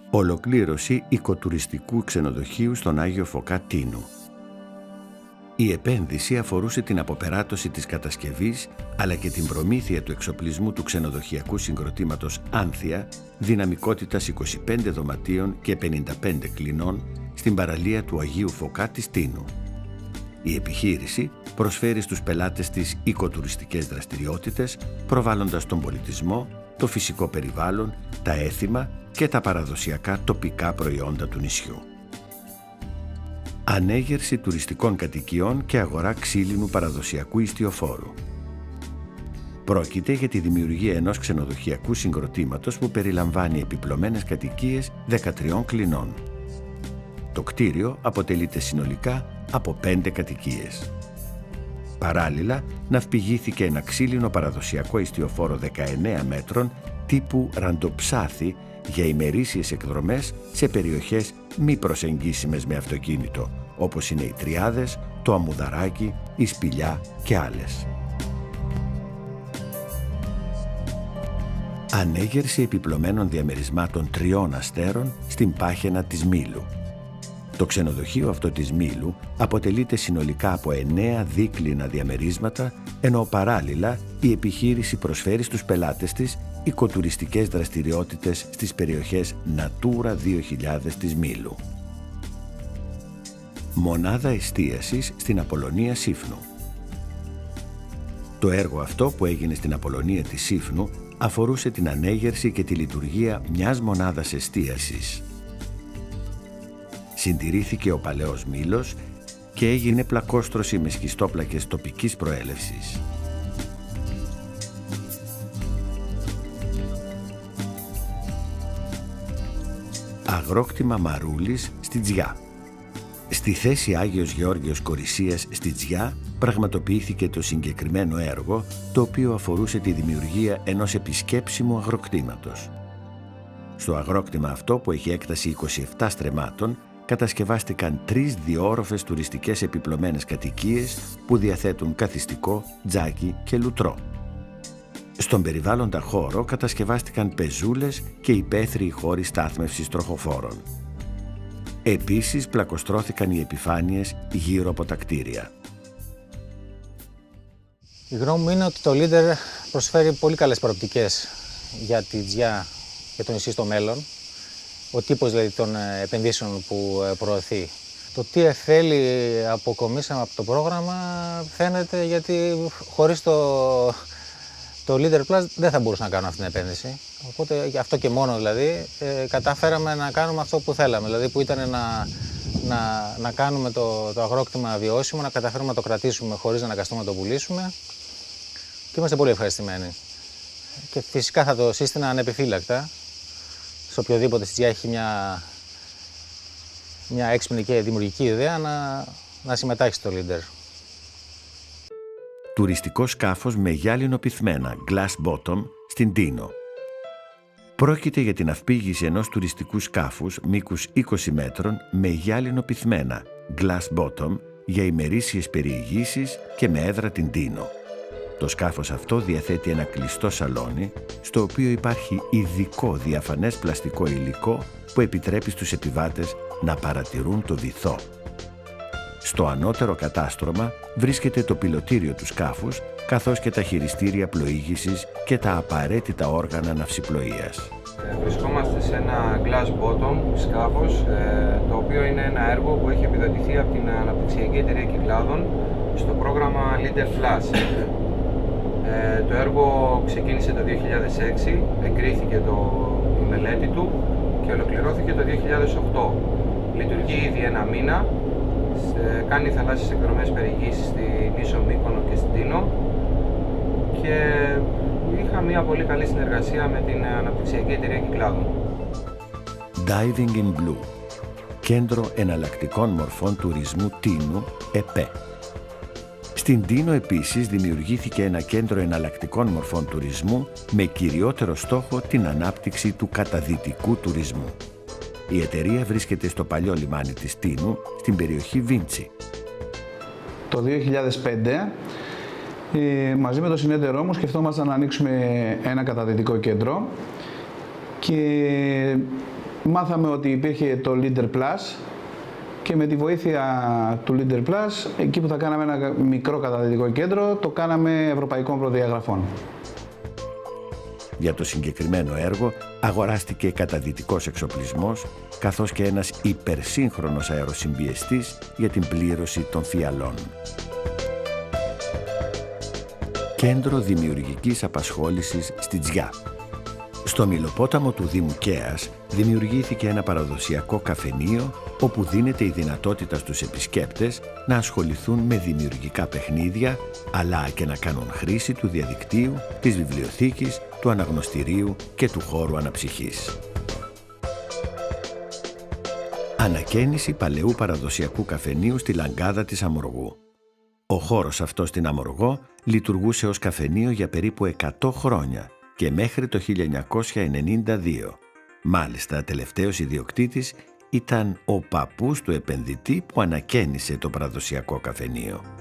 Ολοκλήρωση οικοτουριστικού ξενοδοχείου στον Άγιο Φωκά Τίνου. Η επένδυση αφορούσε την αποπεράτωση της κατασκευής αλλά και την προμήθεια του εξοπλισμού του ξενοδοχειακού συγκροτήματος Άνθια δυναμικότητας 25 δωματίων και 55 κλινών στην παραλία του Αγίου Φωκά της Τίνου. Η επιχείρηση προσφέρει στους πελάτες της οικοτουριστικές δραστηριότητες, προβάλλοντας τον πολιτισμό, το φυσικό περιβάλλον, τα έθιμα και τα παραδοσιακά τοπικά προϊόντα του νησιού. Ανέγερση τουριστικών κατοικιών και αγορά ξύλινου παραδοσιακού ιστιοφόρου. Πρόκειται για τη δημιουργία ενός ξενοδοχειακού συγκροτήματος που περιλαμβάνει επιπλωμένες κατοικίες 13 κλινών. Το κτίριο αποτελείται συνολικά από 5 κατοικίες. Παράλληλα, ναυπηγήθηκε ένα ξύλινο παραδοσιακό ιστιοφόρο 19 μέτρων τύπου ραντοψάθη για ημερήσιες εκδρομές σε περιοχές μη προσεγγίσιμες με αυτοκίνητο, όπως είναι οι Τριάδες, το Αμμουδαράκι, η Σπηλιά και άλλες. Ανέγερση επιπλωμένων διαμερισμάτων 3 αστέρων στην Πάχαινα της Μήλου. Το ξενοδοχείο αυτό της Μήλου αποτελείται συνολικά από 9 δίκλινα διαμερίσματα, ενώ παράλληλα η επιχείρηση προσφέρει στους πελάτες της οικοτουριστικές δραστηριότητες στις περιοχές Natura 2000 της Μήλου. Μονάδα εστίασης στην Απολωνία Σύφνου. Το έργο αυτό που έγινε στην Απολωνία της Σύφνου αφορούσε την ανέγερση και τη λειτουργία μιας μονάδας εστίασης. Συντηρήθηκε ο παλαιός μήλος και έγινε πλακόστρωση με σχιστόπλακες τοπικής προέλευσης. Αγρόκτημα Μαρούλης στη Τζιά. Στη θέση Άγιος Γεώργιος Κορισίας στη Τζιά πραγματοποιήθηκε το συγκεκριμένο έργο, το οποίο αφορούσε τη δημιουργία ενός επισκέψιμου αγροκτήματος. Στο αγρόκτημα αυτό, που έχει έκταση 27 στρεμμάτων, κατασκευάστηκαν 3 διόροφες τουριστικές επιπλωμένες κατοικίες που διαθέτουν καθιστικό, τζάκι και λουτρό. Στον περιβάλλοντα χώρο κατασκευάστηκαν πεζούλες και υπαίθριοι χώροι στάθμευσης τροχοφόρων. Επίσης πλακοστρώθηκαν οι επιφάνειες γύρω από τα κτίρια. Η γνώμη μου είναι ότι το Leader προσφέρει πολύ καλές προοπτικές για τη Τζιά και το νησί στο μέλλον. Ο τύπος δηλαδή των επενδύσεων που προωθεί. Το τι εφέλει αποκομίσαμε από το πρόγραμμα φαίνεται, γιατί χωρίς το Leader Plus δεν θα μπορούσα να κάνω αυτή την επένδυση. Οπότε γι' αυτό και μόνο δηλαδή καταφέραμε να κάνουμε αυτό που θέλαμε. Δηλαδή που ήταν να κάνουμε το αγρόκτημα βιώσιμο, να καταφέρουμε να το κρατήσουμε χωρίς να αναγκαστούμε να το πουλήσουμε. Και είμαστε πολύ ευχαριστημένοι. Και φυσικά θα το σύστηνα ανεπιφύλακτα σε οποιοδήποτε στη Τζιά έχει μια έξυπνη και δημιουργική ιδέα να συμμετάχει στο Leader. Τουριστικό σκάφος με γυάλινο πυθμένα, glass bottom, στην Τίνο. Πρόκειται για την ναυπήγηση ενός τουριστικού σκάφους μήκους 20 μέτρων με γυάλινο πυθμένα, glass bottom, για ημερήσιες περιηγήσεις και με έδρα την Τίνο. Το σκάφος αυτό διαθέτει ένα κλειστό σαλόνι, στο οποίο υπάρχει ειδικό διαφανές πλαστικό υλικό που επιτρέπει στους επιβάτες να παρατηρούν το βυθό. Στο ανώτερο κατάστρωμα βρίσκεται το πιλωτήριο του σκάφους, καθώς και τα χειριστήρια πλοήγησης και τα απαραίτητα όργανα ναυσιπλοείας. Βρισκόμαστε σε ένα glass bottom σκάφος, το οποίο είναι ένα έργο που έχει επιδοτηθεί από την Αναπτυξιακή Εταιρεία Κυκλάδων στο πρόγραμμα Leader Plus. Το έργο ξεκίνησε το 2006, εγκρίθηκε η μελέτη του και ολοκληρώθηκε το 2008. Λειτουργεί ήδη 1 μήνα, κάνει θαλάσσιες εκδρομές περιηγήσεις στη νήσο Μύκονο και στην Τίνο και είχα μια πολύ καλή συνεργασία με την Αναπτυξιακή Εταιρεία Κυκλάδων. Diving in Blue, Κέντρο Εναλλακτικών Μορφών Τουρισμού Τίνου, ΕΠΕ. Στην Τίνο επίσης δημιουργήθηκε ένα κέντρο εναλλακτικών μορφών τουρισμού με κυριότερο στόχο την ανάπτυξη του καταδυτικού τουρισμού. Η εταιρεία βρίσκεται στο παλιό λιμάνι της Τίνου, στην περιοχή Βίντσι. Το 2005, μαζί με το συνεταιρό μου, σκεφτόμασταν να ανοίξουμε ένα καταδυτικό κέντρο και μάθαμε ότι υπήρχε το Leader Plus και με τη βοήθεια του Leader Plus, εκεί που θα κάναμε ένα μικρό καταδυτικό κέντρο, το κάναμε ευρωπαϊκών προδιαγραφών. Για το συγκεκριμένο έργο αγοράστηκε καταδυτικός εξοπλισμός, καθώς και ένας υπερσύγχρονος αεροσυμπιεστής για την πλήρωση των φιαλών. Κέντρο δημιουργικής απασχόλησης στη Τζιά. Στο Μυλοπόταμο του Δήμου Κέας δημιουργήθηκε ένα παραδοσιακό καφενείο όπου δίνεται η δυνατότητα στους επισκέπτες να ασχοληθούν με δημιουργικά παιχνίδια, αλλά και να κάνουν χρήση του διαδικτύου, της βιβλιοθήκης, του αναγνωστηρίου και του χώρου αναψυχής. Ανακαίνιση παλαιού παραδοσιακού καφενείου στη Λαγκάδα της Αμοργού. Ο χώρος αυτός στην Αμοργό λειτουργούσε ως καφενείο για περίπου 100 χρόνια και μέχρι το 1992. Μάλιστα, τελευταίος ιδιοκτήτης ήταν ο παππούς του επενδυτή που ανακαίνισε το παραδοσιακό καφενείο.